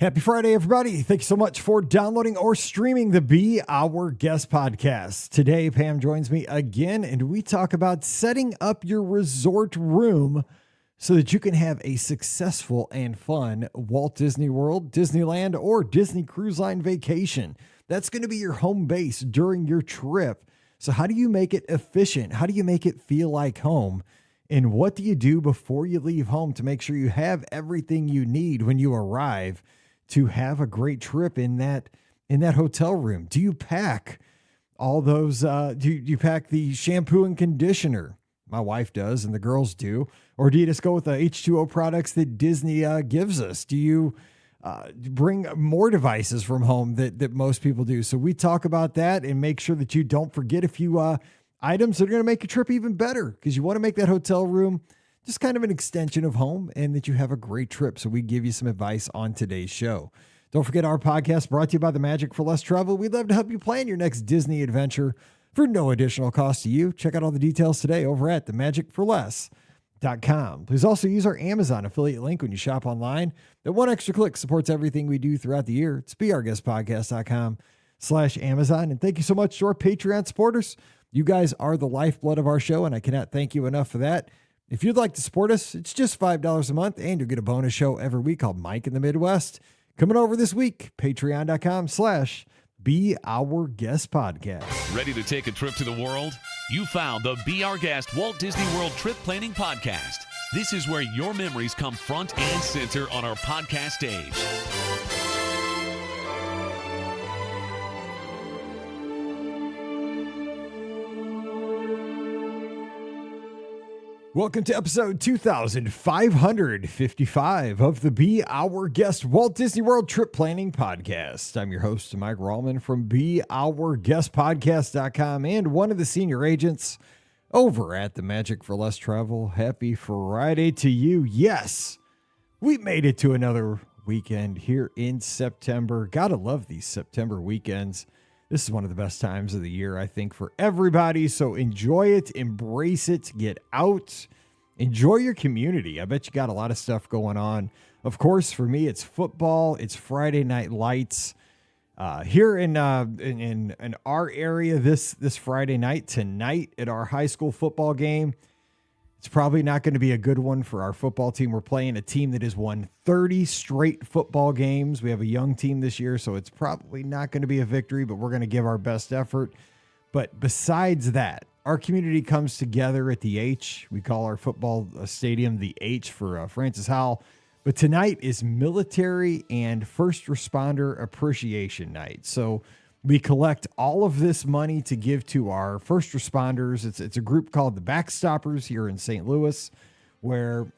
Happy Friday, everybody. Thank you so much for downloading or streaming the Be Our Guest podcast. Today, Pam joins me again, and we talk about setting up your resort room so that you can have a successful and fun Walt Disney World, Disneyland, or Disney Cruise Line vacation. That's going to be your home base during your trip. So how do you make it efficient? How do you make it feel like home? And what do you do before you leave home to make sure you have everything you need when you arrive to have a great trip in that hotel room? Do you pack all those, do you pack the shampoo and conditioner? My wife does, and the girls do. Or do you just go with the H2O products that Disney gives us? Do you bring more devices from home that most people do? So we talk about that and make sure that you don't forget a few items that are going to make your trip even better, because you want to make that hotel room just kind of an extension of home and that you have a great trip. So we give you some advice on today's show. Don't forget our podcast brought to you by the Magic for Less Travel. We'd love to help you plan your next Disney adventure for no additional cost to you. Check out all the details today over at themagicforless.com. Please also use our Amazon affiliate link when you shop online. That one extra click supports everything we do throughout the year. It's beourguestpodcast.com/Amazon. And thank you so much to our Patreon supporters. You guys are the lifeblood of our show, and I cannot thank you enough for that. If you'd like to support us, it's just $5 a month, and you'll get a bonus show every week called Mike in the Midwest. Coming over this week, patreon.com/beourguestpodcast. Ready to take a trip to the world? You found the Be Our Guest Walt Disney World Trip Planning Podcast. This is where your memories come front and center on our podcast stage. Welcome to episode 2555 of the Be Our Guest Walt Disney World Trip Planning Podcast. I'm your host, Mike Rallman from beourguestpodcast.com and one of the senior agents over at the Magic for Less Travel. Happy Friday to you. Yes, we made it to another weekend here in September. Gotta love these September weekends. This is one of the best times of the year, I think, for everybody. So enjoy it, embrace it, get out, enjoy your community. I bet you got a lot of stuff going on. Of course, for me, it's football. It's Friday Night Lights here in our area. This Friday night tonight at our high school football game. It's probably not going to be a good one for our football team. We're playing a team that has won 30 straight football games. We have a young team this year, so it's probably not going to be a victory, but we're going to give our best effort. But besides that, our community comes together at the H. We call our football stadium the H for Francis Howell. But tonight is Military and First Responder Appreciation Night. So we collect all of this money to give to our first responders. It's a group called the Backstoppers here in St. Louis, where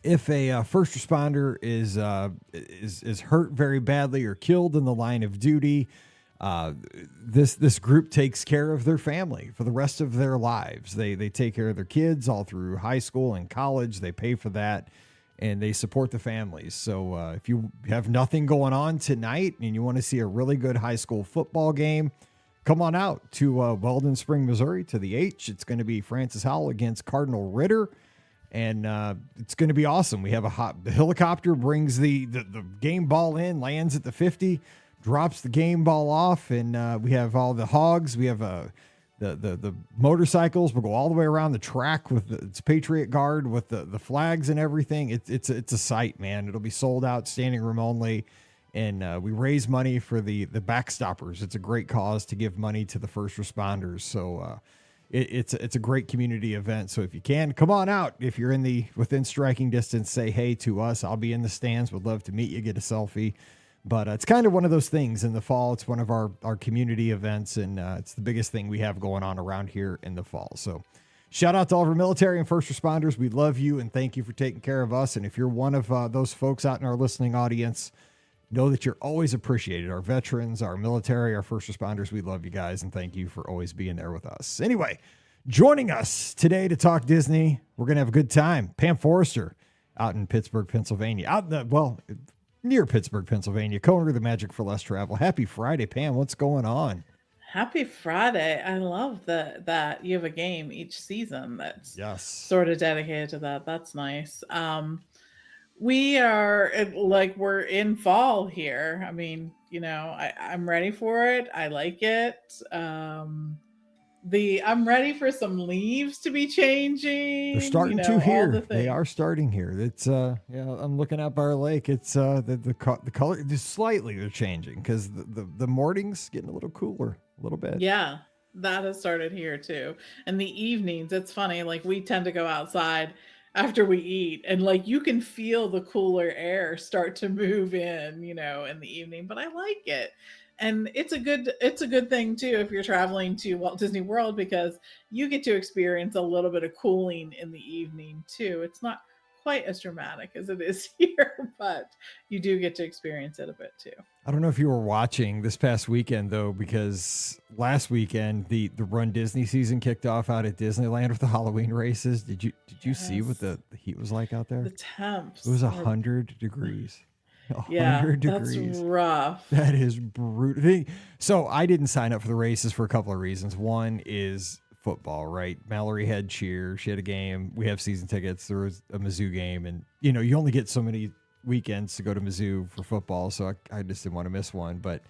if a first responder is hurt very badly or killed in the line of duty, this group takes care of their family for the rest of their lives. They take care of their kids all through high school and college. They pay for that, and they support the families. So if you have nothing going on tonight and you want to see a really good high school football game, come on out to Weldon Spring, Missouri, to the H. It's going to be Francis Howell against Cardinal Ritter, and it's going to be awesome. We have the helicopter brings the game ball in, lands at the 50, drops the game ball off, and we have all the hogs. We have the motorcycles will go all the way around the track with its Patriot Guard with the flags and everything. It's a sight, man. It'll be sold out, standing room only. And we raise money for the Backstoppers. It's a great cause to give money to the first responders. So it's a great community event. So if you can, come on out. If you're within striking distance, say hey to us. I'll be in the stands. Would love to meet you, get a selfie. But it's kind of one of those things in the fall. It's one of our community events, and it's the biggest thing we have going on around here in the fall. So shout out to all of our military and first responders. We love you, and thank you for taking care of us. And if you're one of those folks out in our listening audience, know that you're always appreciated. Our veterans, our military, our first responders, we love you guys, and thank you for always being there with us. Anyway, joining us today to talk Disney, we're going to have a good time. Pam Forrester out in Pittsburgh, Pennsylvania. Near Pittsburgh, Pennsylvania, co-owner of the Magic for Less Travel. Happy Friday, Pam. What's going on? Happy Friday. I love that you have a game each season that's Yes. sort of dedicated to that. That's nice. We are like we're in fall here. I mean, I'm ready for it. I like it. I'm ready for some leaves to be They're changing, starting to all the here. They are things. starting here. It's yeah, I'm looking up our lake. It's the color just slightly they're changing because the mornings getting a little cooler, a little bit. Yeah, that has started here too. And the evenings, it's funny, like we tend to go outside after we eat and like you can feel the cooler air start to move in, in the evening, but I like it. And it's a good thing too if you're traveling to Walt Disney World because you get to experience a little bit of cooling in the evening too. It's not quite as dramatic as it is here, but you do get to experience it a bit too. I don't know if you were watching this past weekend though, because last weekend the Run Disney season kicked off out at Disneyland with the Halloween races. Did you see what Yes. the heat was like out The there? It was temps are 100 degrees. A Yeah, hundred that's degrees. rough. That is brutal. So I didn't sign up for the races for a couple of reasons. One is football, right? Mallory had cheer. She had a game. We have season tickets. There was a Mizzou game, and you only get so many weekends to go to Mizzou for football, so I just didn't want to miss one. But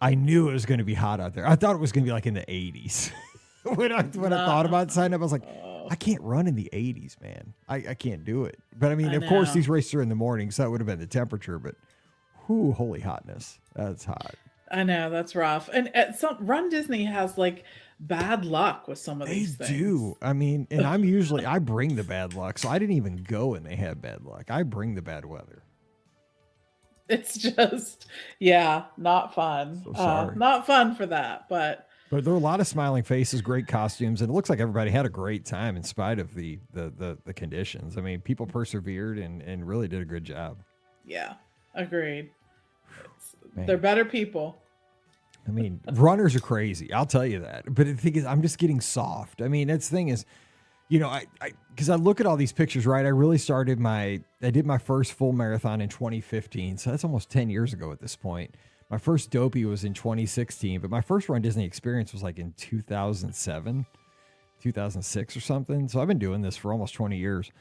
I knew it was going to be hot out there. I thought it was going to be like in the 80s. When I thought No. about signing up, I was like, I can't run in the 80s, man. I can't do it. But I mean, I of course, know. these races are in the morning, so that would have been the temperature. But whoo, holy hotness. That's hot. I know that's rough. And at some Run Disney has like bad luck with some of They these things. do. I mean, and I bring the bad luck. So I didn't even go and they had bad luck. I bring the bad weather. It's just, yeah, not fun. So sorry. Not fun for that, but But there were a lot of smiling faces, great costumes, and it looks like everybody had a great time in spite of the conditions. I mean, people persevered and really did a good job. yeah, agreed. They're Man. better people. I mean, runners are crazy. I'll tell you that. But the thing is, I'm just getting soft. I mean, that's the thing is, because I look at all these pictures, right? I did my first full marathon in 2015. So that's almost 10 years ago at this point. My first dopey was in 2016, but my first Run Disney experience was like in 2007, 2006 or something. So I've been doing this for almost 20 years.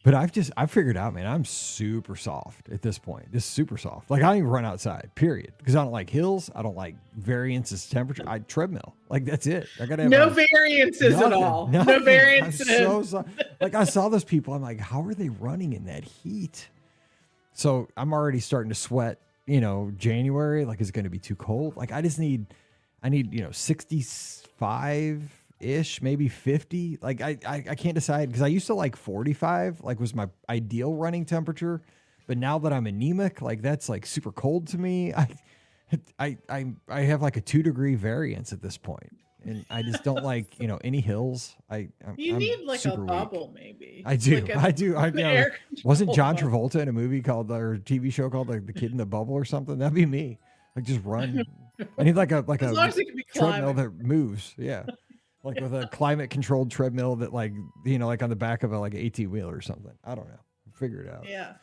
But I've figured out, man, I'm super soft at this point. Just super soft. Like I don't even run outside, period. Because I don't like hills. I don't like variances temperature. I treadmill. Like that's it. I gotta have No variances at all. No nothing. variances. Like I saw those people. I'm like, how are they running in that heat? So I'm already starting to sweat. January. Like, is it going to be too cold? Like I need 65 ish, maybe 50. Like I can't decide because I used to like 45, like was my ideal running temperature. But now that I'm anemic, like that's like super cold to me. I have like a 2-degree variance at this point. And I just don't like, any hills. You I'm need like a super weak. bubble, maybe. I do. Like I do. an air Wasn't control John bubble. Travolta in a movie called or TV show called like The Kid in the Bubble or something? That'd be me. Like just run. I need like a As long as it can be treadmill climate. that moves. Yeah. Like with a climate controlled treadmill that like like on the back of a like 18 wheeler or something. I don't know. Figure it out. Yeah.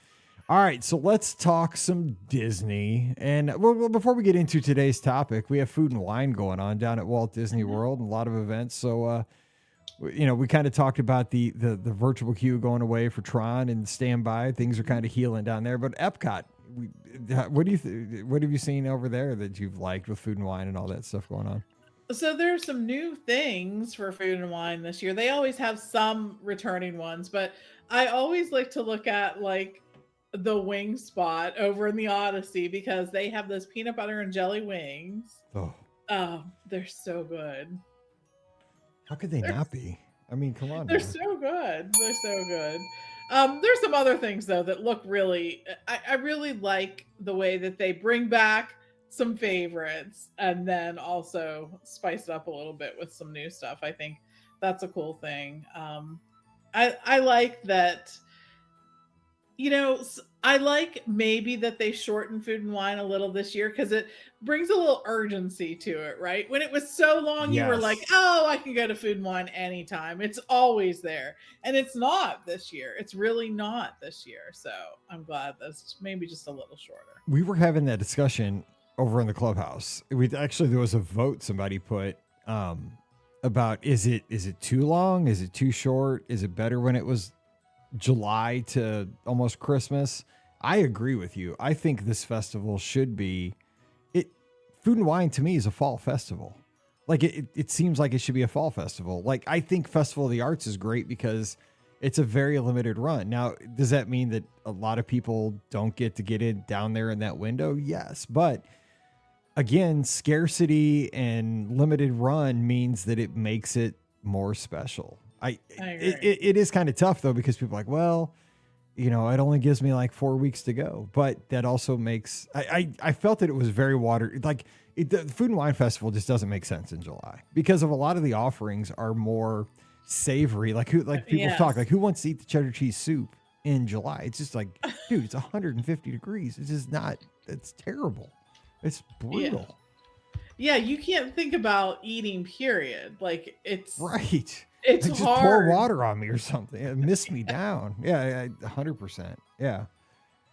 All right, so let's talk some Disney. And well, before we get into today's topic, we have food and wine going on down at Walt Disney World and a lot of events. So, we kind of talked about the virtual queue going away for Tron and standby. Things are kind of healing down there. But Epcot, what have you seen over there that you've liked with food and wine and all that stuff going on? So there's some new things for food and wine this year. They always have some returning ones, but I always like to look at like the wing spot over in the Odyssey because they have those peanut butter and jelly wings. Oh, Oh, they're so good. how could they They're, not be? I mean, come on they're now. so good. They're so good. There's some other things though that look really. I really like the way that they bring back some favorites and then also spice it up a little bit with some new stuff. I think that's a cool thing. I like that. I like maybe that they shortened food and wine a little this year because it brings a little urgency to it, right? When it was so long, you were like, Yes. oh, I can go to food and wine anytime. It's always there. And it's not this year. It's really not this year. So I'm glad that's maybe just a little shorter. We were having that discussion over in the clubhouse. There was a vote somebody put about is it too long? Is it too short? Is it better when it was July to almost Christmas, I agree with you. I think this festival should be it. Food and Wine to me is a fall festival. Like it seems like it should be a fall festival. Like I think Festival of the Arts is great because it's a very limited run. Now, does that mean that a lot of people don't get to get in down there in that window? Yes, but again, scarcity and limited run means that it makes it more special. I agree. It is kind of tough though, because people are like, well, it only gives me like 4 weeks to go, but that also makes, I felt that it was very the Food and Wine Festival just doesn't make sense in July because of a lot of the offerings are more savory. Like people talk like, who wants to eat the cheddar cheese soup in July? It's just like, dude, it's 150 degrees. It's just not, it's terrible. It's brutal. Yeah, you can't think about eating, period. Like it's right. It's like, hard. Just pour water on me or something. It missed me down. Yeah, 100%. Yeah.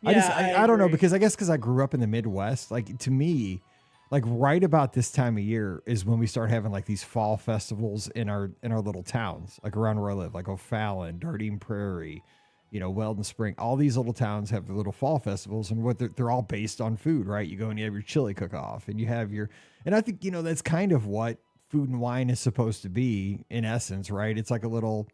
I don't know, because I guess because I grew up in the Midwest, like to me, like right about this time of year is when we start having like these fall festivals in our little towns, like around where I live, like O'Fallon, Dardine Prairie, Weldon Spring. All these little towns have their little fall festivals, and what they're all based on food, right? You go and you have your chili cook-off, and you have and I think that's kind of what Food and Wine is supposed to be in essence, right? It's like a little,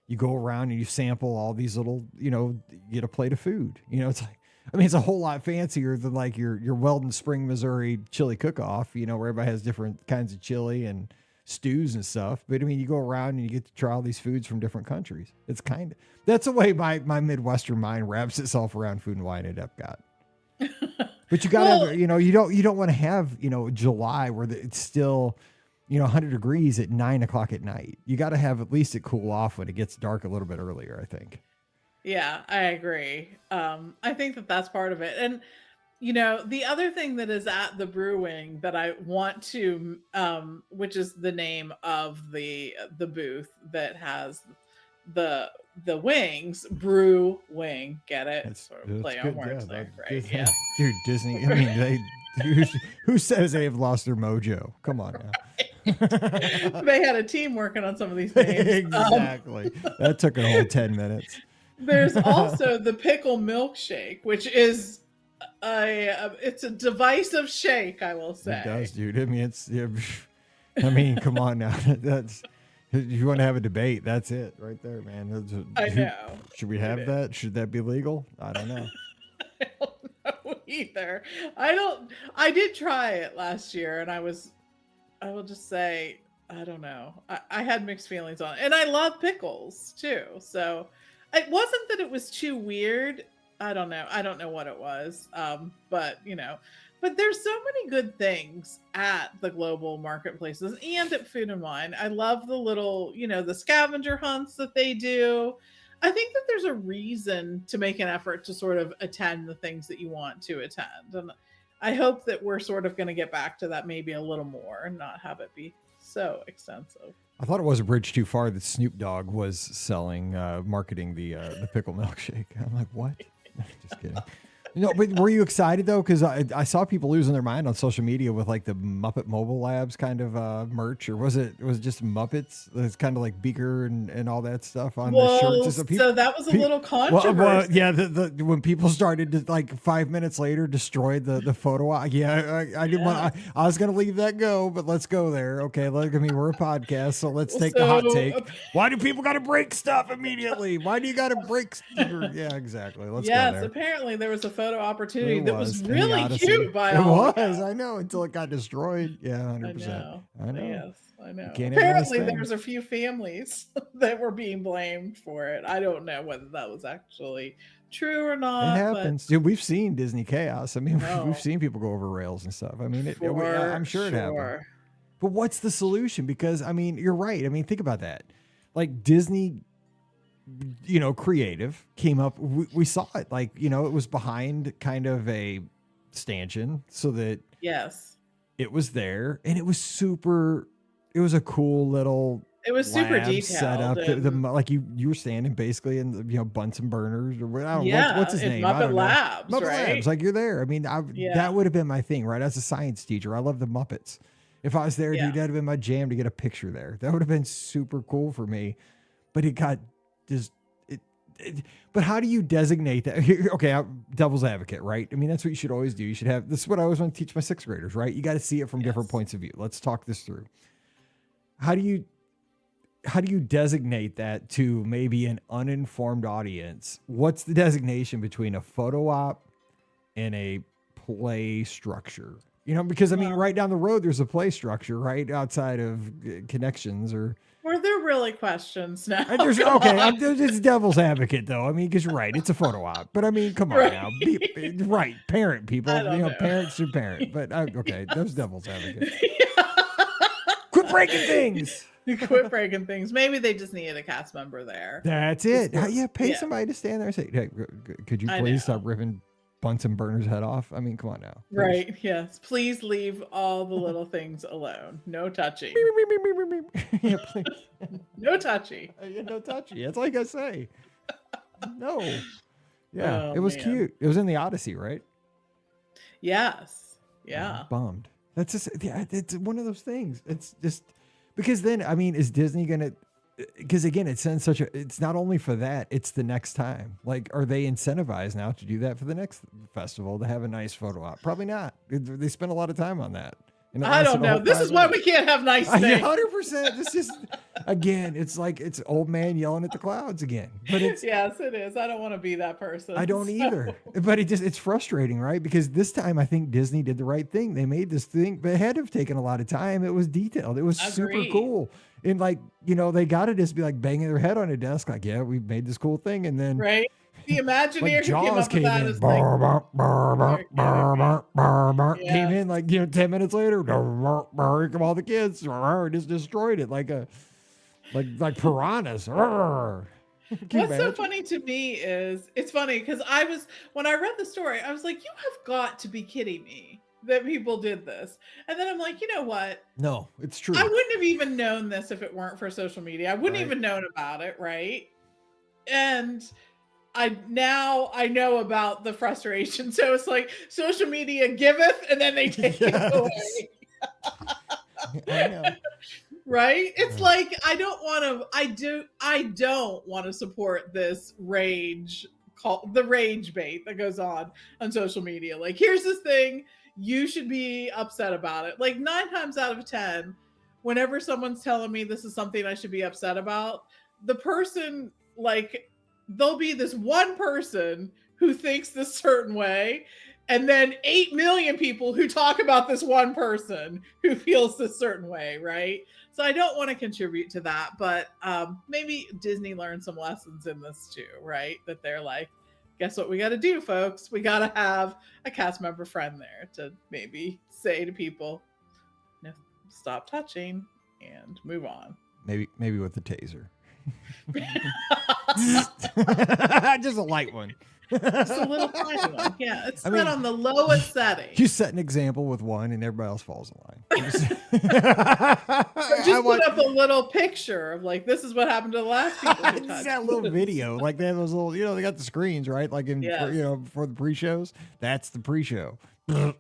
you go around and you sample all these little, you get a plate of food. It's like, it's a whole lot fancier than like your Weldon Spring, Missouri chili cook-off, where everybody has different kinds of chili and stews and stuff. But you go around and you get to try all these foods from different countries. It's that's the way my Midwestern mind wraps itself around Food and Wine at Epcot. But you gotta have, you don't want to have, July where it's still, 100 degrees at 9:00 at night. You got to have at least it cool off when it gets dark a little bit earlier, I think. Yeah, I agree. I think that's part of it. And, the other thing that is at the brewing that I want to, which is the name of the booth that has the wings, brew wing, get it? That's sort of play on words there, right? Disney. Yeah. Dude, Disney, who says they have lost their mojo? Come on now. They had a team working on some of these names. Exactly. That took a whole 10 minutes. There's also the pickle milkshake, which is it's a divisive shake, I will say. It does, dude. Come on now. That's, if you want to have a debate, that's it right there, man. I know. Should we have that? Should that be legal? I don't know. I don't know either. I did try it last year, and I will just say, I don't know. I had mixed feelings on it. And I love pickles too. So it wasn't that it was too weird. I don't know. I don't know what it was. But there's so many good things at the global marketplaces and at Food and Wine. I love the little, the scavenger hunts that they do. I think that there's a reason to make an effort to sort of attend the things that you want to attend. And I hope that we're sort of going to get back to that maybe a little more and not have it be so extensive. I thought it was a bridge too far that Snoop Dogg was selling, marketing the pickle milkshake. I'm like, what? Just kidding. But were you excited though? Because I saw people losing their mind on social media with like the Muppet Mobile Labs kind of merch, or was it just Muppets? It's kind of like Beaker and all that stuff on the shirts. So that was a little controversy. Yeah, when people started to like 5 minutes later destroyed the photo. I didn't want. I was gonna leave that go, but let's go there. Okay, we're a podcast, so let's take the hot take. Why do people got to break stuff immediately? Why do you got to break? Yeah, exactly. Let's go there. Apparently there was a photo opportunity that was really cute by it all was I know, until it got destroyed. 100%. I know. Yes, I know. Apparently there was a few families that were being blamed for it. I don't know whether that was actually true or not. It happens. Dude, we've seen Disney chaos. We've seen people go over rails and stuff. I'm sure it happened. But what's the solution? Because you're right. Think about that. Like Disney, creative came up. We saw it, like, it was behind kind of a stanchion so that it was there, and it was a cool little, it was super detailed setup. Like you were standing basically in the, Bunsen burners or I don't know, what's his name? Muppet Labs, Muppet right? Labs, like you're there. That would have been my thing, right? As a science teacher, I love the Muppets. If I was there, dude, that'd have been my jam to get a picture there. That would have been super cool for me. But it got but how do you designate that? Okay, devil's advocate, right? I mean, that's what you should always do. You should have, this is what I always want to teach my sixth graders, right? You got to see it from different points of view. Let's talk this through. How do you designate that to maybe an uninformed audience? What's the designation between a photo op and a play structure? You know, because I mean, right down the road, there's a play structure, right? Outside of connections or. Were there really questions now? It's devil's advocate though. I mean, because you're right, it's a photo op. But I mean, come on now, right? Parent people, know. Parents should parent. But okay, that's devil's advocate. Quit breaking things. Quit breaking things. Maybe they just needed a cast member there. That's it. Pay somebody to stand there and say, "Hey, could you please stop ripping Bunsen burner's head off?" I mean, come on now. Please. Right. Yes. Please leave all the little things alone. No touchy. Yeah, please. No touchy. No touchy. That's all you gotta say. No. Yeah. It was cute. It was in the Odyssey, right? Yes. Yeah. Bummed. That's just, it's one of those things. It's just because then, I mean, is Disney gonna? Because again, it sends it's not only for that, it's the next time. Like, are they incentivized now to do that for the next festival to have a nice photo op? Probably not. They spend a lot of time on that. I don't know. This is why we can't have nice things. 100%. This is, again, it's like it's old man yelling at the clouds again. But it's yes, it is. I don't want to be that person. I don't either. But it's frustrating, right? Because this time I think Disney did the right thing. They made this thing, but it had to have taken a lot of time. It was detailed. It was super cool. And like, you know, they got to just be like banging their head on a desk, like, yeah, we made this cool thing. And then right. The Imagineer like Jaws came in, came in like, you know, 10 minutes later, here come all the kids, just destroyed it like piranhas. What's so funny to me is, it's funny because when I read the story, I was like, you have got to be kidding me that people did this. And then I'm like, you know what? No, it's true. I wouldn't have even known this if it weren't for social media. I wouldn't even known about it, right? And I know about the frustration. So it's like social media giveth and then they take it away. I know. Right? It's like I don't want to support this rage called the rage bait that goes on social media. Like, here's this thing, you should be upset about it. Like 9 times out of 10, whenever someone's telling me this is something I should be upset about, the person, like, there'll be this one person who thinks this certain way, and then 8 million people who talk about this one person who feels this certain way, right? So I don't want to contribute to that, but maybe Disney learned some lessons in this too, right? That they're like, guess what we got to do, folks? We got to have a cast member friend there to maybe say to people, no, stop touching and move on. Maybe with the taser. Just a light one. Just a little tiny one. Yeah, it's not on the lowest setting. You set an example with one and everybody else falls in line. Just put up a little picture of like, this is what happened to the last people who touched. That little video. Like they have those little, you know, they got the screens, right? Like in, for the pre-shows. That's the pre-show. Oh,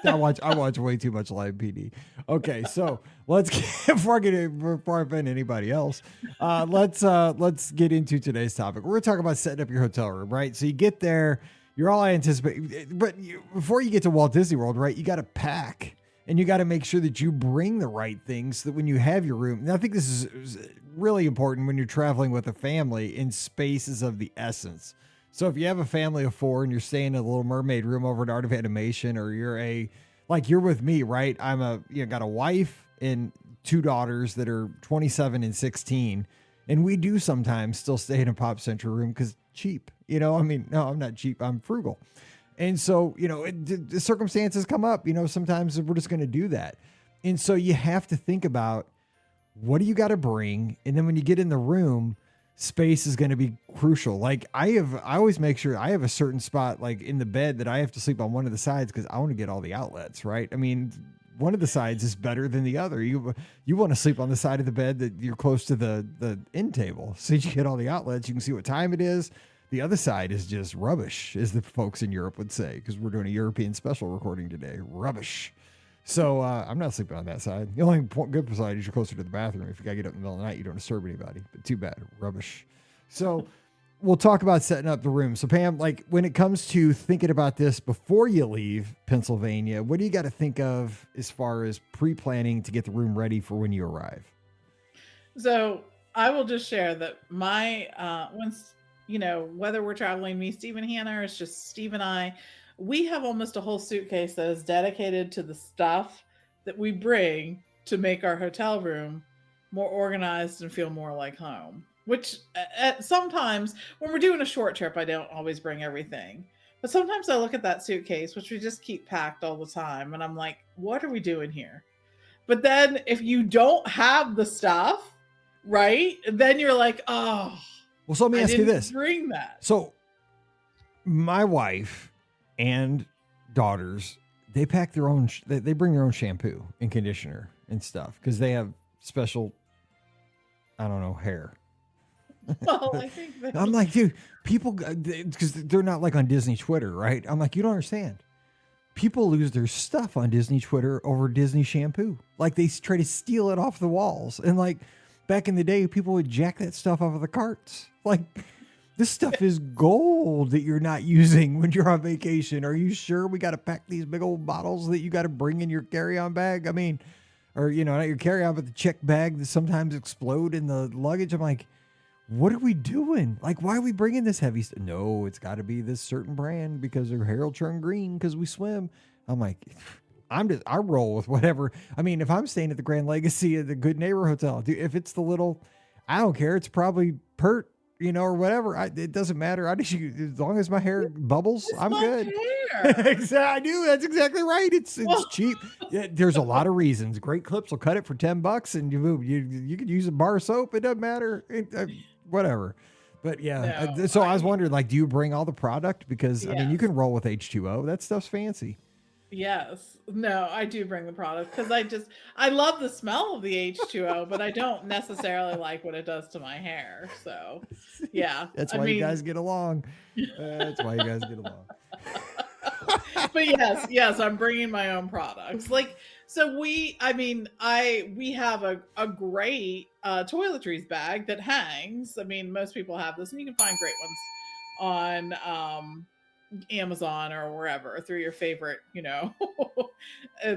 I watch way too much live PD. Okay, so let's before I offend anybody else, let's get into today's topic. We're gonna talk about setting up your hotel room, right? So you get there, you're all anticipating, but before you get to Walt Disney World, right? You got to pack and you got to make sure that you bring the right things so that when you have your room. And I think this is really important when you're traveling with a family, and space is of the essence. So if you have a family of 4 and you're staying in a Little Mermaid room over at Art of Animation, or you're with me, right? Got a wife and 2 daughters that are 27 and 16. And we do sometimes still stay in a Pop Central room because cheap, no, I'm not cheap. I'm frugal. And so, the circumstances come up, sometimes we're just going to do that. And so you have to think about, what do you got to bring? And then when you get in the room, space is going to be crucial. Like I always make sure I have a certain spot, like in the bed, that I have to sleep on one of the sides because I want to get all the outlets, right? I mean, one of the sides is better than the other. You want to sleep on the side of the bed that you're close to the end table, so you get all the outlets. You can see what time it is. The other side is just rubbish, as the folks in Europe would say, because we're doing a European special recording today. Rubbish. So I'm not sleeping on that side. The only good side is you're closer to the bathroom. If you got to get up in the middle of the night, you don't disturb anybody. But too bad. Rubbish. So we'll talk about setting up the room. So Pam, like when it comes to thinking about this before you leave Pennsylvania, what do you got to think of as far as pre-planning to get the room ready for when you arrive? So I will just share that my whether we're traveling, me, Steve, and Hannah, or it's just Steve and I, we have almost a whole suitcase that is dedicated to the stuff that we bring to make our hotel room more organized and feel more like home. Which sometimes when we're doing a short trip, I don't always bring everything. But sometimes I look at that suitcase, which we just keep packed all the time, and I'm like, what are we doing here? But then if you don't have the stuff, right, then you're like, oh, well, so let me ask you this. Bring that. So my wife and daughters, they pack their own, they bring their own shampoo and conditioner and stuff because they have special, I don't know, hair. Well, I think I'm like, dude, people, because they're not like on Disney Twitter, right? I'm like, you don't understand. People lose their stuff on Disney Twitter over Disney shampoo. Like they try to steal it off the walls. And like back in the day, people would jack that stuff off of the carts. Like this stuff is gold that you're not using when you're on vacation. Are you sure we got to pack these big old bottles that you got to bring in your carry-on bag? I mean, or, not your carry-on, but the check bag that sometimes explode in the luggage. I'm like, what are we doing? Like, why are we bringing this heavy stuff? No, it's got to be this certain brand because their hair will turn green because we swim. I'm like, I roll with whatever. I mean, if I'm staying at the Grand Legacy at the Good Neighbor Hotel, dude, if it's the little, I don't care. It's probably Pert, or whatever. It doesn't matter. I just as long as my hair bubbles, I'm good. Exactly. I do. That's exactly right. It's cheap. Yeah, there's a lot of reasons. Great Clips will cut it for $10, and you could use a bar of soap. It doesn't matter. Whatever. But yeah, No, so I was wondering, like, do you bring all the product? Because I mean, you can roll with H2O. That stuff's fancy. Yes. No, I do bring the product because I love the smell of the H2O, but I don't necessarily like what it does to my hair. So yeah. That's why you guys get along. That's why you guys get along. But yes, I'm bringing my own products. Like, so we have a great toiletries bag that hangs. I mean, most people have this, and you can find great ones on Amazon or wherever through your favorite,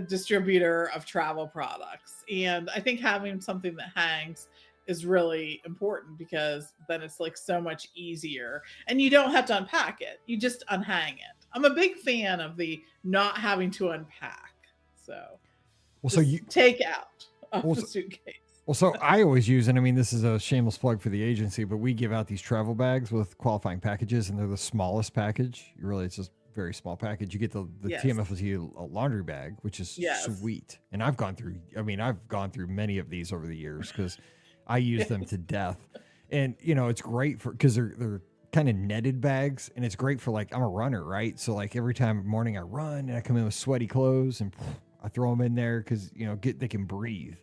distributor of travel products. And I think having something that hangs is really important because then it's like so much easier and you don't have to unpack it. You just unhang it. I'm a big fan of the not having to unpack. So, you take out of the suitcase. Well, so I always use, and I mean, this is a shameless plug for the agency, but we give out these travel bags with qualifying packages, and they're the smallest package. It's just a very small package. You get the TMFLT laundry bag, which is sweet. And I've gone through many of these over the years because I use them to death. And, it's great because they're kind of netted bags, and it's great for, like, I'm a runner, right? So, like, every time morning I run and I come in with sweaty clothes and I throw them in there because, they can breathe.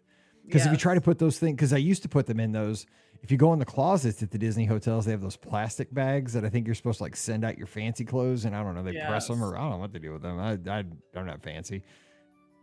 Because if you try to put those things, because I used to put them in those, if you go in the closets at the Disney hotels, they have those plastic bags that I think you're supposed to like send out your fancy clothes. And I don't know, they press them or I don't know what they do with them. I'm not fancy.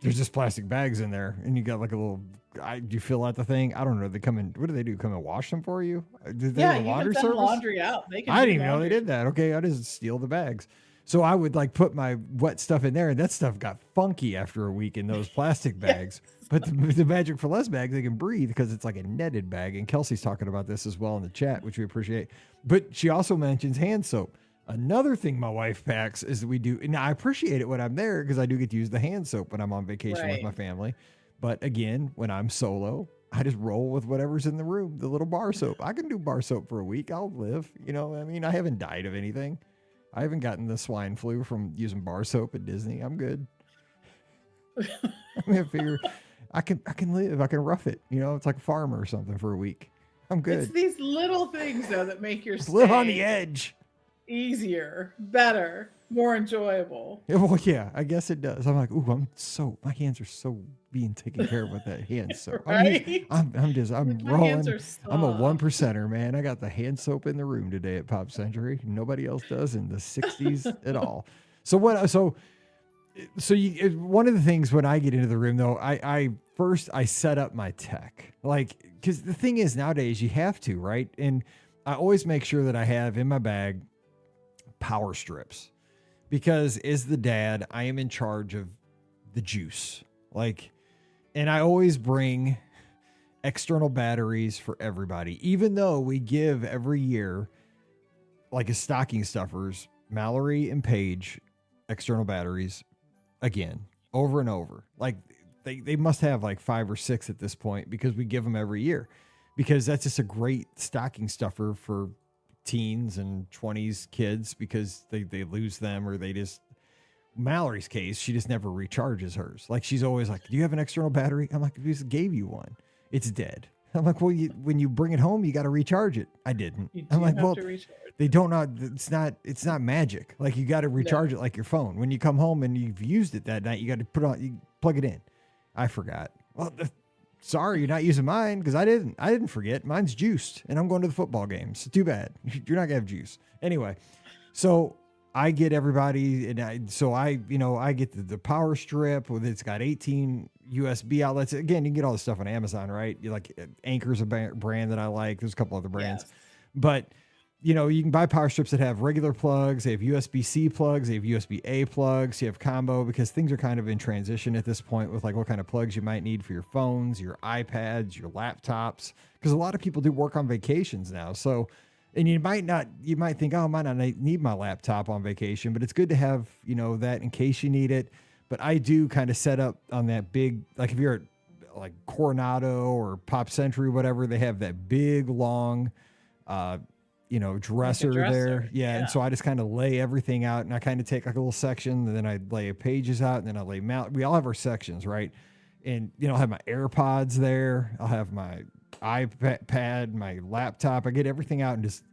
There's just plastic bags in there and you got like a little, do you fill out the thing? I don't know. They come in, what do they do? Come and wash them for you? Did they have a laundry service? Laundry out. I didn't even know they did that. Okay. I just steal the bags. So I would like put my wet stuff in there and that stuff got funky after a week in those plastic bags. But the Magic for Less bag, they can breathe because it's like a netted bag. And Kelsey's talking about this as well in the chat, which we appreciate. But she also mentions hand soap. Another thing my wife packs is that we do, and I appreciate it when I'm there because I do get to use the hand soap when I'm on vacation with my family. But again, when I'm solo, I just roll with whatever's in the room, the little bar soap. I can do bar soap for a week. I'll live. I haven't died of anything. I haven't gotten the swine flu from using bar soap at Disney. I'm good. I figure I can live. I can rough it. It's like a farmer or something for a week. I'm good. It's these little things though that make your stay live on the edge easier, better, more enjoyable. Well, yeah, I guess it does. I'm like, ooh, my hands are so being taken care of with that hand soap. Right? I'm rolling. I'm a 1%er, man. I got the hand soap in the room today at Pop Century. Nobody else does in the 60s at all. So one of the things when I get into the room though, I first set up my tech, like, because the thing is nowadays you have to, right? And I always make sure that I have in my bag power strips, because as the dad, I am in charge of the juice. Like, and I always bring external batteries for everybody, even though we give every year, like as stocking stuffers, Mallory and Paige external batteries again, over and over. Like they must have like 5 or 6 at this point, because we give them every year, because that's just a great stocking stuffer for teens and 20s kids, because they lose them, or they just, Mallory's case, she just never recharges hers. Like, she's always like, do you have an external battery? I'm like, we just gave you one. It's dead. I'm like, well, when you bring it home, you got to recharge it. I didn't. You do I'm like, have well, to recharge. they don't know. It's not magic. Like, you got to recharge it like your phone. When you come home and you've used it that night, you got to you plug it in. I forgot. Well, sorry, you're not using mine, because I didn't forget. Mine's juiced, and I'm going to the football game. So too bad. You're not gonna have juice anyway. So I get everybody, and I get the power strip with, it's got 18 USB outlets. Again, you can get all this stuff on Amazon, right? You like Anchor's a brand that I like. There's a couple other brands, Yes. but you can buy power strips that have regular plugs. They have USB-C plugs. They have USB-A plugs. You have combo, because things are kind of in transition at this point with like what kind of plugs you might need for your phones, your iPads, your laptops, because a lot of people do work on vacations now. So, and you might think, oh, I might not need my laptop on vacation, but it's good to have, that in case you need it. But I do kind of set up on that big, like if you're at like Coronado or Pop Century, whatever, they have that big, long, dresser there. Yeah. And so I just kind of lay everything out, and I kind of take like a little section, and then I lay pages out, and then I lay we all have our sections, right? And, I'll have my AirPods there. I'll have my iPad, my laptop. I get everything out and just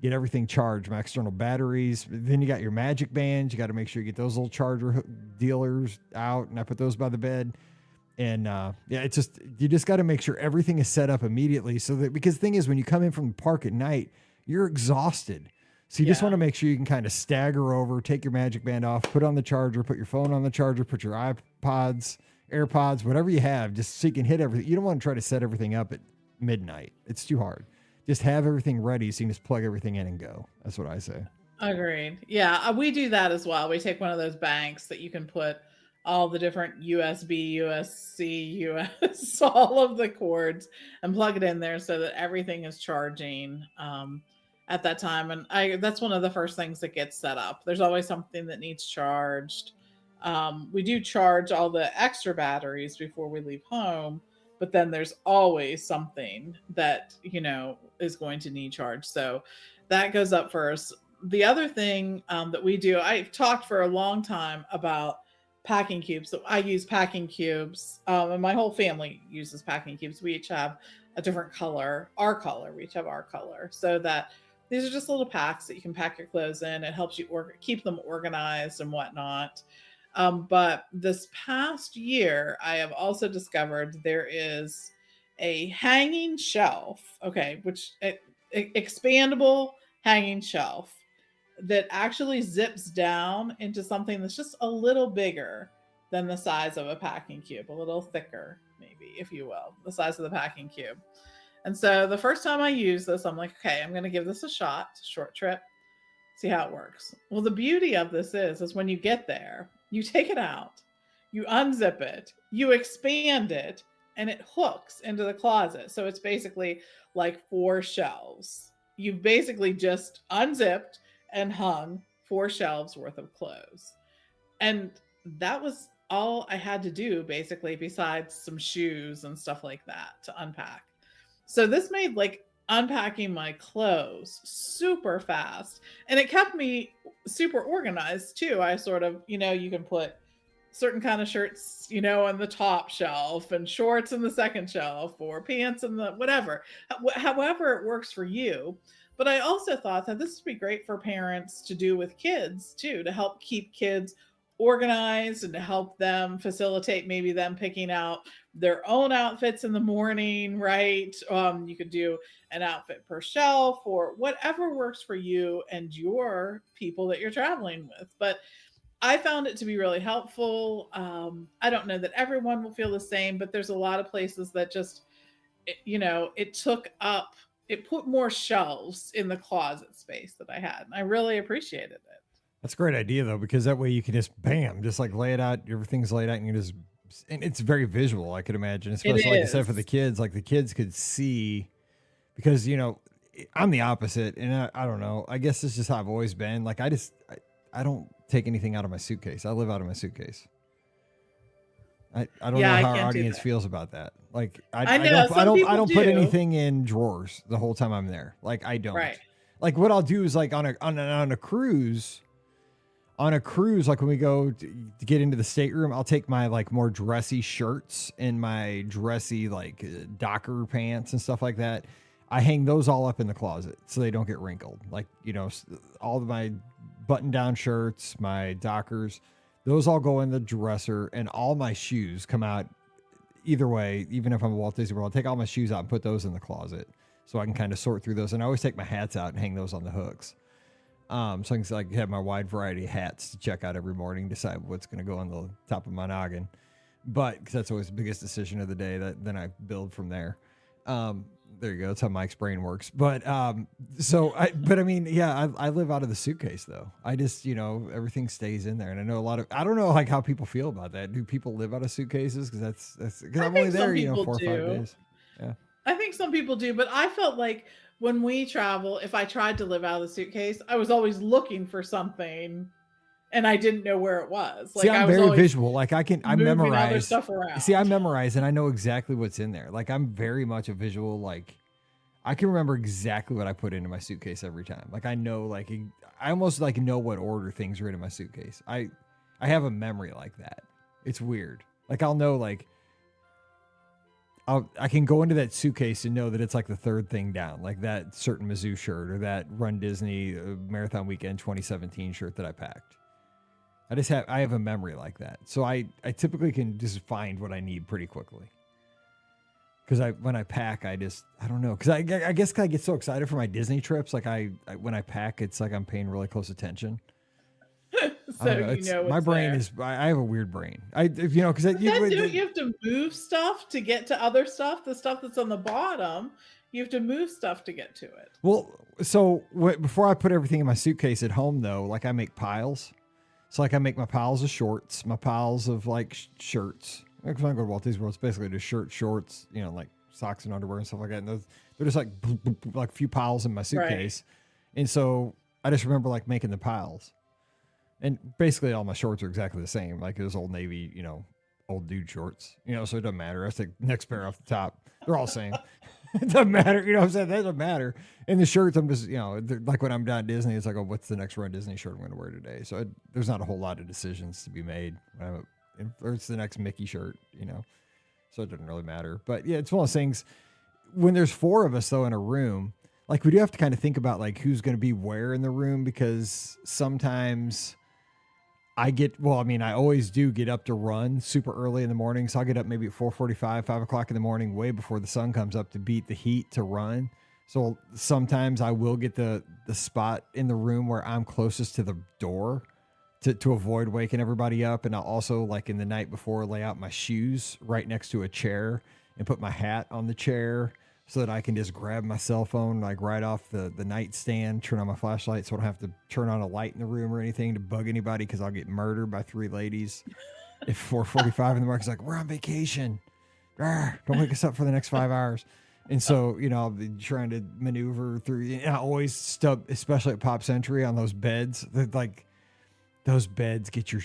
get everything charged, my external batteries. Then you got your Magic Bands. You got to make sure you get those little charger dealers out, and I put those by the bed. And it's just, you just got to make sure everything is set up immediately, so that, because the thing is, when you come in from the park at night, you're exhausted. So you just want to make sure you can kind of stagger over, take your Magic Band off, put on the charger, put your phone on the charger, put your iPods, AirPods, whatever you have, just so you can hit everything. You don't want to try to set everything up at midnight. It's too hard. Just have everything ready so you can just plug everything in and go. That's what I say. Agreed. Yeah, we do that as well. We take one of those banks that you can put all the different USB, USB-C, US, all of the cords, and plug it in there so that everything is charging at that time. And that's one of the first things that gets set up. There's always something that needs charged. We do charge all the extra batteries before we leave home, but then there's always something that, is going to need charge. So that goes up first. The other thing that we do, I've talked for a long time about packing cubes. So I use packing cubes, and my whole family uses packing cubes. We each have a different color, we each have our color, so that these are just little packs that you can pack your clothes in. It helps you keep them organized and whatnot. But this past year, I have also discovered there is a hanging shelf, which expandable hanging shelf that actually zips down into something that's just a little bigger than the size of a packing cube, a little thicker, maybe, if you will, the size of the packing cube. And so the first time I used this, I'm like, okay, I'm going to give this a shot, short trip, see how it works. Well, the beauty of this is when you get there, you take it out, you unzip it, you expand it, and it hooks into the closet. So it's basically like 4 shelves. You've basically just unzipped and hung 4 shelves worth of clothes. And that was all I had to do, basically, besides some shoes and stuff like that to unpack. So this made like unpacking my clothes super fast, and it kept me super organized too. I sort of, you can put certain kind of shirts, on the top shelf, and shorts in the second shelf, or pants in the whatever, however it works for you. But I also thought that this would be great for parents to do with kids too, to help keep kids organized and to help them facilitate maybe them picking out their own outfits in the morning, right? You could do an outfit per shelf, or whatever works for you and your people that you're traveling with. But I found it to be really helpful. I don't know that everyone will feel the same, but there's a lot of places that just, it took up it put more shelves in the closet space that I had. And I really appreciated it. That's a great idea though, because that way you can just bam, just like lay it out. Everything's laid out, and you just, and it's very visual. I could imagine, especially like I said for the kids. Like the kids could see, because I'm the opposite, and I don't know. I guess this is just how I've always been. Like I don't take anything out of my suitcase. I live out of my suitcase. I don't know how our audience feels about that. Like I don't put anything in drawers the whole time I'm there. Like I don't. Right. Like what I'll do is like on a cruise. On a cruise, like when we go to get into the stateroom, I'll take my like more dressy shirts and my dressy like docker pants and stuff like that. I hang those all up in the closet so they don't get wrinkled. Like, all of my button down shirts, my dockers, those all go in the dresser, and all my shoes come out either way. Even if I'm at Walt Disney World, I'll take all my shoes out and put those in the closet so I can kind of sort through those. And I always take my hats out and hang those on the hooks. So I can like have my wide variety of hats to check out every morning, decide what's going to go on the top of my noggin. But because that's always the biggest decision of the day, that then I build from there. There you go. That's how Mike's brain works. But I mean, yeah, I live out of the suitcase though. I just, everything stays in there. And I know I don't know like how people feel about that. Do people live out of suitcases? Because that's because I'm only there, 4 or 5 days. Yeah. I think some people do, but I felt like when we travel, if I tried to live out of the suitcase, I was always looking for something and I didn't know where it was. Like, see, I'm I was very visual. Like I memorize stuff around. See, I memorize and I know exactly what's in there. Like I'm very much a visual. Like I can remember exactly what I put into my suitcase every time. Like I know, like I almost like know what order things are in my suitcase. I have a memory like that. It's weird. Like I'll know like. I can go into that suitcase and know that it's like the third thing down, like that certain Mizzou shirt or that Run Disney Marathon Weekend 2017 shirt that I packed. I have a memory like that. So I typically can just find what I need pretty quickly. Because when I pack, I don't know. Because I guess I get so excited for my Disney trips. Like when I pack, it's like I'm paying really close attention. So my brain is. I have a weird brain. Because you have to move stuff to get to other stuff. The stuff that's on the bottom, you have to move stuff to get to it. Well, so before I put everything in my suitcase at home, though, like I make piles. So like I make my piles of shorts, my piles of like shirts. Because when I go to Walt Disney World, it's basically just shorts, like socks and underwear and stuff like that. And they're just like a few piles in my suitcase. Right. And so I just remember like making the piles. And basically all my shorts are exactly the same. Like those Old Navy, old dude shorts, so it doesn't matter. I take next pair off the top. They're all the same. It doesn't matter. What I'm saying? That doesn't matter. And the shirts, I'm just, like when I'm down at Disney, it's like, oh, what's the next Run Disney shirt I'm going to wear today? So there's not a whole lot of decisions to be made. Or it's the next Mickey shirt, so it doesn't really matter. But yeah, it's one of those things. When there's 4 of us though in a room, like we do have to kind of think about like who's going to be where in the room, because sometimes I always do get up to run super early in the morning. So I'll get up maybe at 4:45, 5 o'clock in the morning, way before the sun comes up to beat the heat to run. So sometimes I will get the spot in the room where I'm closest to the door to avoid waking everybody up. And I'll also, like in the night before, lay out my shoes right next to a chair and put my hat on the chair so that I can just grab my cell phone, like right off the nightstand, turn on my flashlight so I don't have to turn on a light in the room or anything to bug anybody, because I'll get murdered by 3 ladies at 4:45 in the morning. It's like, we're on vacation. Don't wake us up for the next 5 hours. And so, I'll be trying to maneuver through. And I always stub, especially at Pop Century, on those beds. Like, those beds get you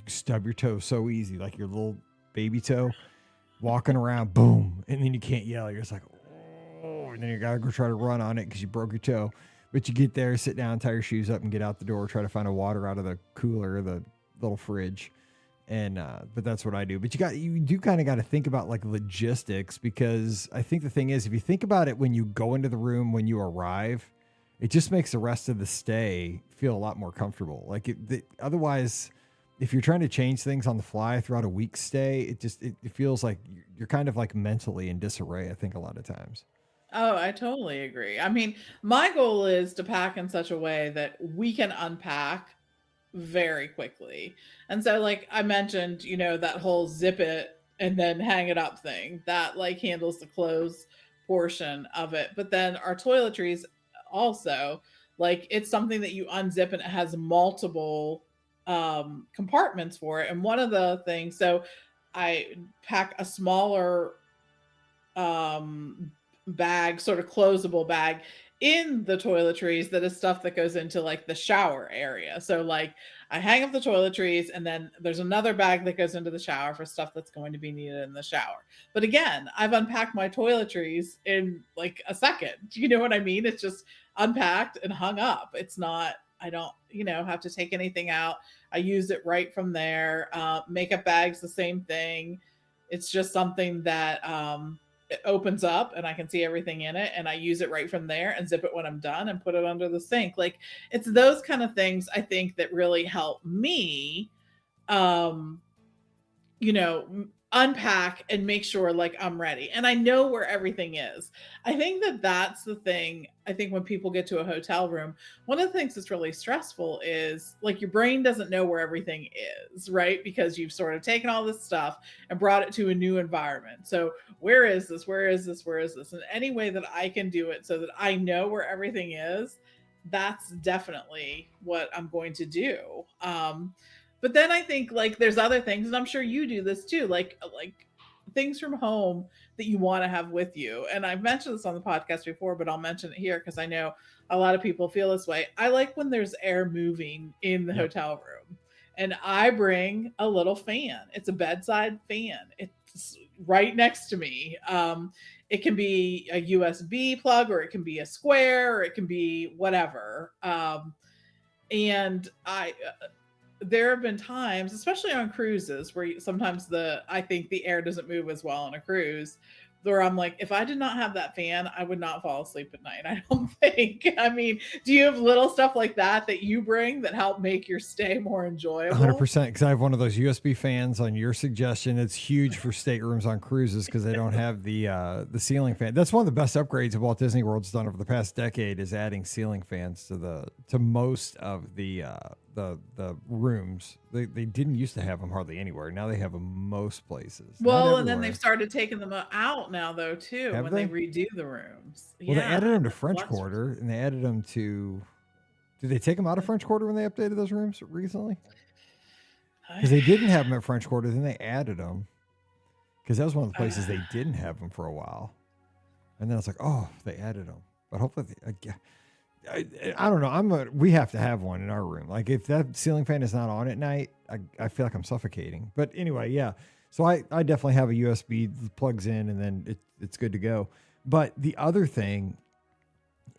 stub your toe so easy, like your little baby toe. Walking around, boom, and then you can't yell. You're just like, oh, and then you gotta go try to run on it because you broke your toe. But you get there, sit down, tie your shoes up, and get out the door. Try to find a water out of the cooler, or the little fridge, and but that's what I do. But you do kind of got to think about like logistics, because I think the thing is, if you think about it when you go into the room when you arrive, it just makes the rest of the stay feel a lot more comfortable. Like otherwise, if you're trying to change things on the fly throughout a week's stay, it feels like you're kind of like mentally in disarray, I think, a lot of times. Oh, I totally agree. I mean, my goal is to pack in such a way that we can unpack very quickly. And so, like I mentioned, that whole zip it and then hang it up thing that like handles the clothes portion of it. But then our toiletries also, like, it's something that you unzip and it has multiple compartments for it. And one of the things, so I pack a smaller um bag, sort of closable bag, in the toiletries that is stuff that goes into like the shower area. So like I hang up the toiletries and then there's another bag that goes into the shower for stuff that's going to be needed in the shower. But again, I've unpacked my toiletries in like a second. Do you know what I mean? It's just unpacked and hung up. It's not, I don't, have to take anything out. I use it right from there. Makeup bags, the same thing. It's just something that it opens up and I can see everything in it, and I use it right from there and zip it when I'm done and put it under the sink. Like, it's those kind of things I think that really help me um unpack and make sure like I'm ready and I know where everything is. I think that that's the thing. I think when people get to a hotel room, one of the things that's really stressful is like your brain doesn't know where everything is, right? Because you've sort of taken all this stuff and brought it to a new environment. So where is this? Where is this? Where is this? And any way that I can do it so that I know where everything is, that's definitely what I'm going to do. But then I think like there's other things, and I'm sure you do this too, like things from home that you want to have with you. And I've mentioned this on the podcast before, but I'll mention it here because I know a lot of people feel this way. I like when there's air moving in the hotel room. And I bring a little fan. It's a bedside fan. It's right next to me. It can be a USB plug, or it can be a square, or it can be whatever. And there have been times, especially on cruises, where sometimes I think the air doesn't move as well on a cruise, where I'm like, if I did not have that fan, I would not fall asleep at night. I don't think. I mean, do you have little stuff like that you bring that help make your stay more enjoyable? 100%. Because I have one of those USB fans on your suggestion. It's huge for staterooms on cruises because they don't have the ceiling fan. That's one of the best upgrades Walt Disney World's done over the past decade, is adding ceiling fans to most of the rooms. They didn't used to have them hardly anywhere. Now they have them most places. Well, and then they've started taking them out now though too, have when they redo the rooms. Well, they added them to French Quarter, and they added them to. Did they take them out of French Quarter when they updated those rooms recently? Because they didn't have them at French Quarter, then they added them. Because that was one of the places they didn't have them for a while, and then it's like, oh, they added them. But hopefully, I don't know. We have to have one in our room. Like if that ceiling fan is not on at night, I feel like I'm suffocating. But anyway, yeah. So I definitely have a USB that plugs in, and then it's good to go. But the other thing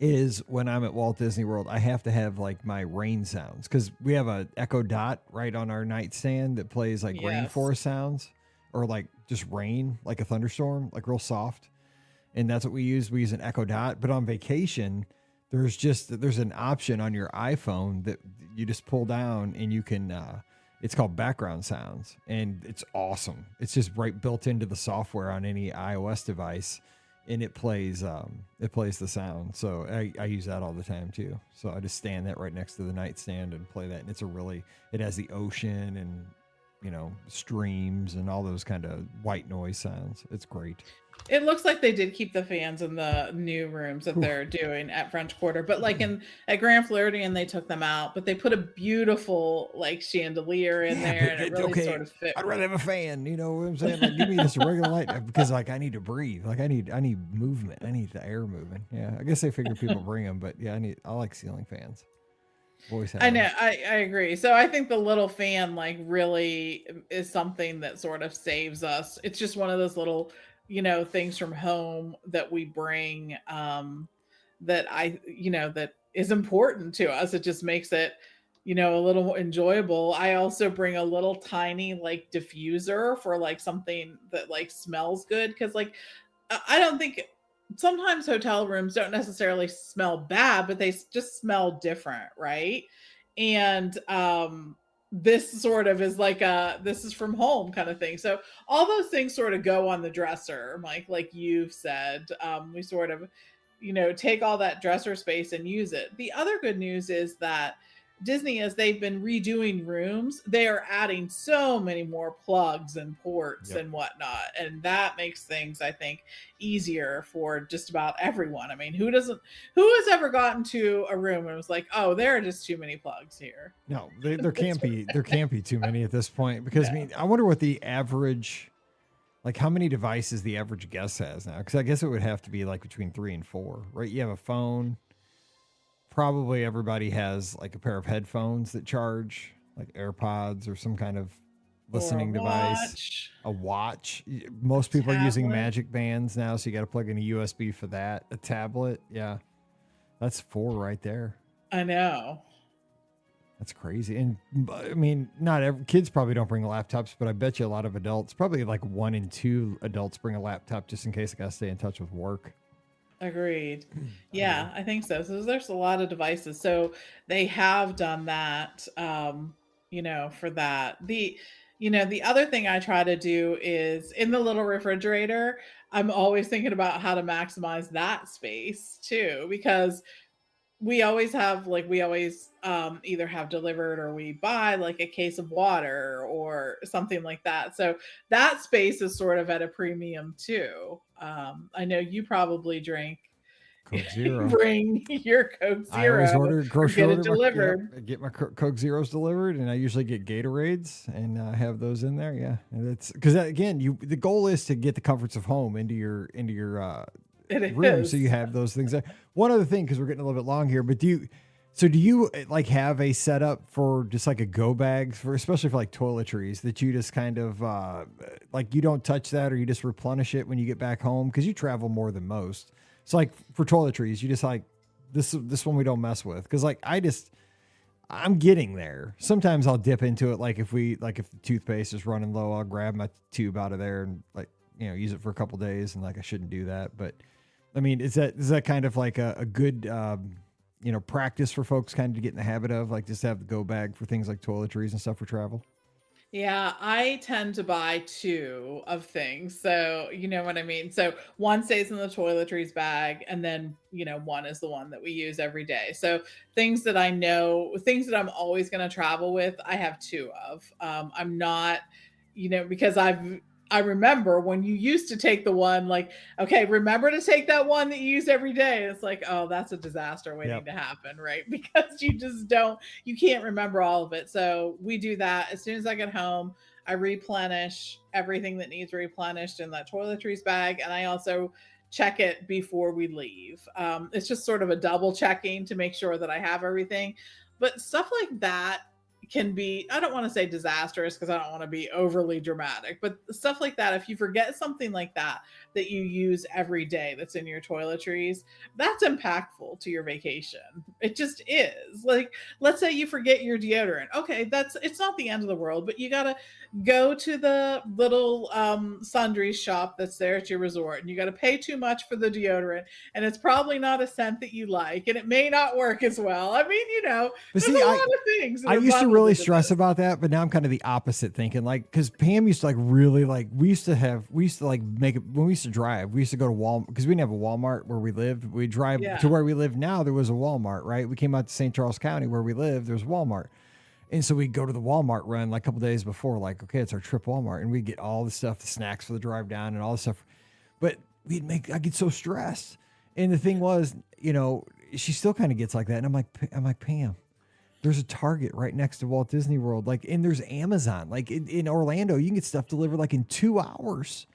is when I'm at Walt Disney World, I have to have like my rain sounds, because we have a Echo Dot right on our nightstand that plays like rainforest sounds, or like just rain, like a thunderstorm, like real soft. And that's what we use. We use an Echo Dot. But on vacation, there's an option on your iPhone that you just pull down, and you can it's called background sounds, and it's awesome. It's just right built into the software on any iOS device, and it plays the sound. So I use that all the time too. So I just stand that right next to the nightstand and play that, and it has the ocean and streams and all those kind of white noise sounds. It's great. It looks like they did keep the fans in the new rooms that they're doing at French Quarter, but like at Grand Floridian, they took them out, but they put a beautiful like chandelier in there, and it really sort of fit. I'd rather have a fan, you know what I'm saying? Like, give me this regular light, because like I need to breathe. Like I need movement. I need the air moving. Yeah, I guess they figure people bring them, but yeah, I like ceiling fans. I know, I agree. So I think the little fan like really is something that sort of saves us. It's just one of those little things from home that we bring that that is important to us. It just makes it a little more enjoyable. I also bring a little tiny like diffuser for like something that like smells good, because like I don't think, sometimes hotel rooms don't necessarily smell bad, but they just smell different, right? And this sort of is like this is from home kind of thing. So all those things sort of go on the dresser, Mike, like you've said. We sort of take all that dresser space and use it. The other good news is that Disney, as they've been redoing rooms, they are adding so many more plugs and ports Yep. and whatnot. And that makes things, I think, easier for just about everyone. I mean, who has ever gotten to a room and was like, oh, there are just too many plugs here? No, there can't be too many at this point, because I No. mean, I wonder what the average, like how many devices the average guest has now. Because I guess it would have to be like between 3 and 4, right? You have a phone. Probably everybody has like a pair of headphones that charge, like AirPods or some kind of listening device. A watch. Most people are using Tablet. Magic Bands now, so you got to plug in a USB for that. A tablet, yeah, that's 4 right there. I know. That's crazy. And I mean, not every kids probably don't bring laptops, but I bet you a lot of adults, probably like 1 in 2 adults, bring a laptop just in case I got to stay in touch with work. Agreed. Yeah, I think so. So there's a lot of devices. So they have done that, for that. The other thing I try to do is in the little refrigerator, I'm always thinking about how to maximize that space too, because we always either have delivered or we buy like a case of water or something like that. So that space is sort of at a premium too. I know you probably Coke Zero. bring your Coke I always Zero order or grocery get it order. delivered. I get my Coke Zeros delivered, and I usually get Gatorades and have those in there. Yeah, and it's because again, the goal is to get the comforts of home into your It room, so you is. have those things there. One other thing, because we're getting a little bit long here, but do you like have a setup for just like a go bag for, especially for like toiletries, that you just kind of like you don't touch that, or you just replenish it when you get back home because you travel more than most? So like for toiletries, you just like this one we don't mess with, because like I'm getting there. Sometimes I'll dip into it, like if the toothpaste is running low, I'll grab my tube out of there and like use it for a couple days, and like I shouldn't do that, but I mean, is that kind of like a good practice for folks kind of to get in the habit of, like, just have the go bag for things like toiletries and stuff for travel? Yeah, I tend to buy two of things. So, you know what I mean? So, one stays in the toiletries bag, and then, one is the one that we use every day. So, things that I'm always going to travel with, I have two of. I'm not, because I remember when you used to take the one, like, okay, remember to take that one that you use every day. It's like, oh, that's a disaster waiting Yep. to happen, right? Because you can't remember all of it. So we do that as soon as I get home. I replenish everything that needs replenished in that toiletries bag. And I also check it before we leave. It's just sort of a double checking to make sure that I have everything. But stuff like that can be, I don't want to say disastrous because I don't want to be overly dramatic, but stuff like that, if you forget something like that you use every day that's in your toiletries, that's impactful to your vacation. It just is. Like, let's say you forget your deodorant. Okay, it's not the end of the world, but you gotta go to the little sundry shop that's there at your resort, and you got to pay too much for the deodorant, and it's probably not a scent that you like, and it may not work as well. I mean, But there's see, a lot of things that I are used to bundled really into stress this. about that, but now I'm kind of the opposite thinking. Like, because Pam used to like really like, we used to like make it when we used to drive. We used to go to Walmart because we didn't have a Walmart where we lived. We drive Yeah. to where we live now. There was a Walmart, right? We came out to St. Charles County where we lived. There's Walmart. And so we go to the Walmart run like a couple days before, like, okay, it's our trip Walmart. And we get all the stuff, the snacks for the drive down and all the stuff. But I get so stressed. And the thing was, she still kind of gets like that. And I'm like, Pam, there's a Target right next to Walt Disney World. Like, and there's Amazon. Like in Orlando, you can get stuff delivered like in 2 hours.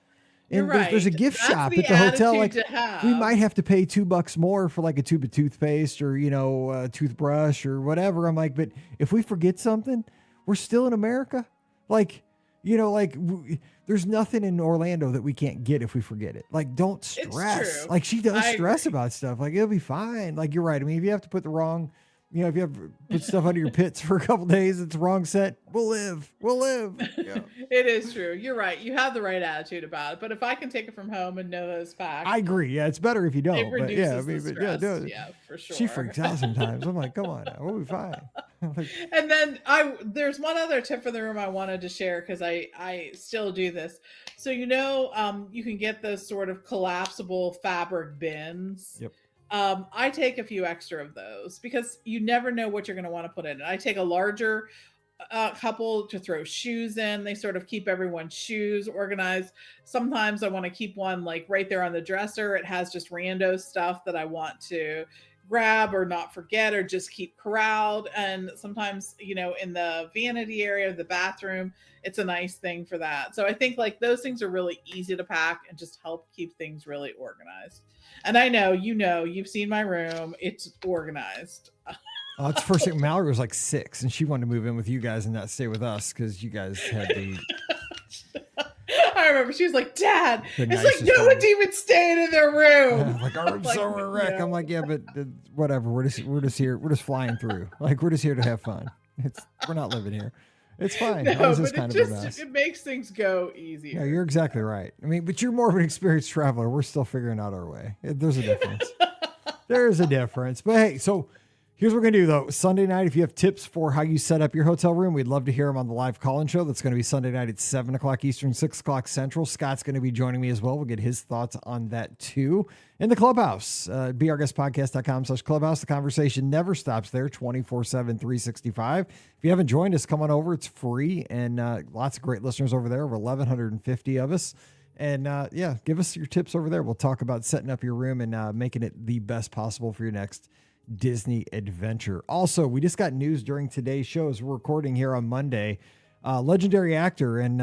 You're And there's a right. gift That's shop the at the hotel. Like, attitude to we have. might have to pay $2 more for like a tube of toothpaste or, a toothbrush or whatever. I'm like, but if we forget something, we're still in America. Like, there's nothing in Orlando that we can't get if we forget it. Like, don't It's stress. true. Like, she does I stress agree. about stuff. Like, it'll be fine. Like, you're right. I mean, if you have to put the wrong, if you have to put stuff under your pits for a couple days, it's the wrong set. We'll live. We'll live. Yeah. It is true. You're right. You have the right attitude about it. But if I can take it from home and know those I facts, agree. Yeah, it's better if you it don't. But yeah, I reduces the mean, but yeah, stress. no, Yeah, for she sure. freaks out sometimes. I'm like, come on now, we'll be fine. Like, And then there's one other tip for the room I wanted to share because I still do this. So you can get those sort of collapsible fabric bins. Yep. I take a few extra of those because you never know what you're going to want to put in it. I take a larger couple to throw shoes in. They sort of keep everyone's shoes organized. Sometimes I want to keep one like right there on the dresser. It has just rando stuff that I want to grab or not forget or just keep corralled. And sometimes, in the vanity area of the bathroom, it's a nice thing for that. So I think like those things are really easy to pack and just help keep things really organized. And I know, you've seen my room. It's organized. Oh, it's the first thing. Mallory was like 6 and she wanted to move in with you guys and not stay with us because you guys had the. I remember she was like, Dad, it's like no one's even staying in their room. Yeah, like our room's so a wreck. Yeah. I'm like, yeah, but whatever. We're just here. We're just flying through. Like we're just here to have fun. We're not living here. It's fine. No, but it makes things go easier. Yeah, you're exactly right. I mean, but you're more of an experienced traveler. We're still figuring out our way. There's a difference. There's a difference. But hey, so here's what we're going to do, though. Sunday night, if you have tips for how you set up your hotel room, we'd love to hear them on the live call-in show. That's going to be Sunday night at 7 o'clock Eastern, 6 o'clock Central. Scott's going to be joining me as well. We'll get his thoughts on that, too. In the clubhouse, beourguestpodcast.com/clubhouse. The conversation never stops there, 24/7, 365. If you haven't joined us, come on over. It's free, and lots of great listeners over there, over 1,150 of us. And give us your tips over there. We'll talk about setting up your room and making it the best possible for your next Disney adventure. Also, we just got news during today's show as we're recording here on Monday. Legendary actor and,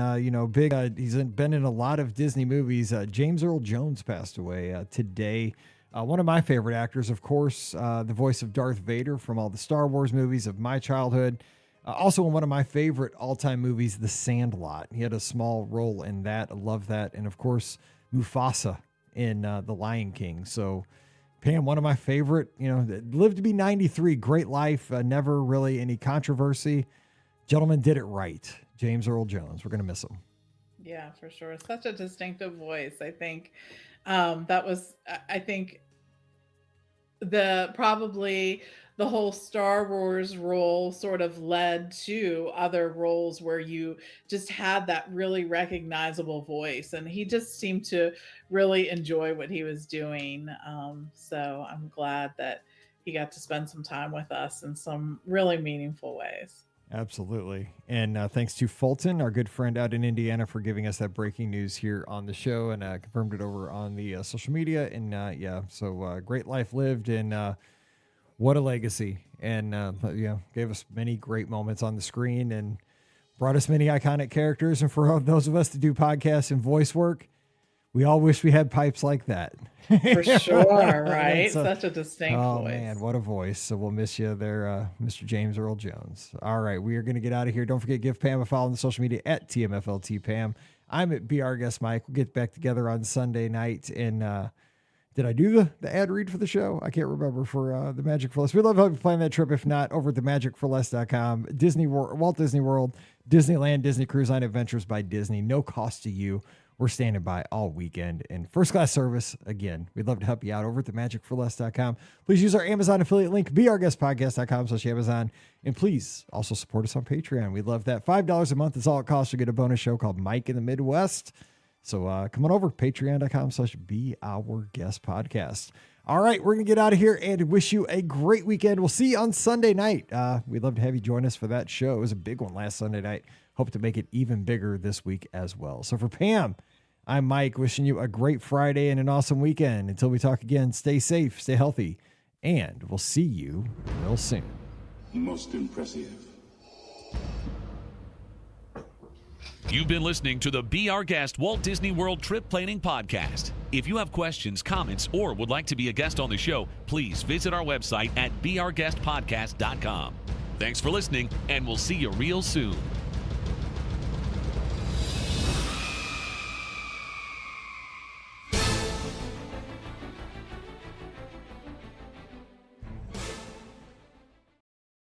big, he's been in a lot of Disney movies. James Earl Jones passed away today. One of my favorite actors, of course, the voice of Darth Vader from all the Star Wars movies of my childhood. Also in one of my favorite all-time movies, The Sandlot. He had a small role in that. I love that. And, of course, Mufasa in The Lion King. So, Pam, one of my favorite, lived to be 93, great life, never really any controversy. Gentleman did it right. James Earl Jones. We're going to miss him. Yeah, for sure. Such a distinctive voice. I think probably the whole Star Wars role sort of led to other roles where you just had that really recognizable voice. And he just seemed to really enjoy what he was doing. So I'm glad that he got to spend some time with us in some really meaningful ways. Absolutely. And thanks to Fulton, our good friend out in Indiana, for giving us that breaking news here on the show and confirmed it over on the social media. And so great life lived and what a legacy. And, gave us many great moments on the screen and brought us many iconic characters. And for those of us that do podcasts and voice work, we all wish we had pipes like that. For sure, right? Such a distinct voice. Oh, man, what a voice. So we'll miss you there, Mr. James Earl Jones. All right, we are going to get out of here. Don't forget, give Pam a follow on the social media at TMFLTPam. I'm at Be Our Guest Mike. We'll get back together on Sunday night. And did I do the ad read for the show? I can't remember for the Magic for Less. We'd love to help you plan that trip. If not, over at themagicforless.com. Disney World, Walt Disney World, Disneyland, Disney Cruise Line Adventures by Disney. No cost to you. We're standing by all weekend and first class service. Again, we'd love to help you out over at themagicforless.com. Please use our Amazon affiliate link, beourguestpodcast.com/Amazon. And please also support us on Patreon. We'd love that. $5 a month is all it costs to get a bonus show called Mike in the Midwest. So come on over, patreon.com/beourguestpodcast. All right, we're going to get out of here and wish you a great weekend. We'll see you on Sunday night. We'd love to have you join us for that show. It was a big one last Sunday night. Hope to make it even bigger this week as well. So for Pam, I'm Mike, wishing you a great Friday and an awesome weekend. Until we talk again, stay safe, stay healthy, and we'll see you real soon. Most impressive. You've been listening to the Be Our Guest Walt Disney World Trip Planning Podcast. If you have questions, comments, or would like to be a guest on the show, please visit our website at beourguestpodcast.com. Thanks for listening, and we'll see you real soon.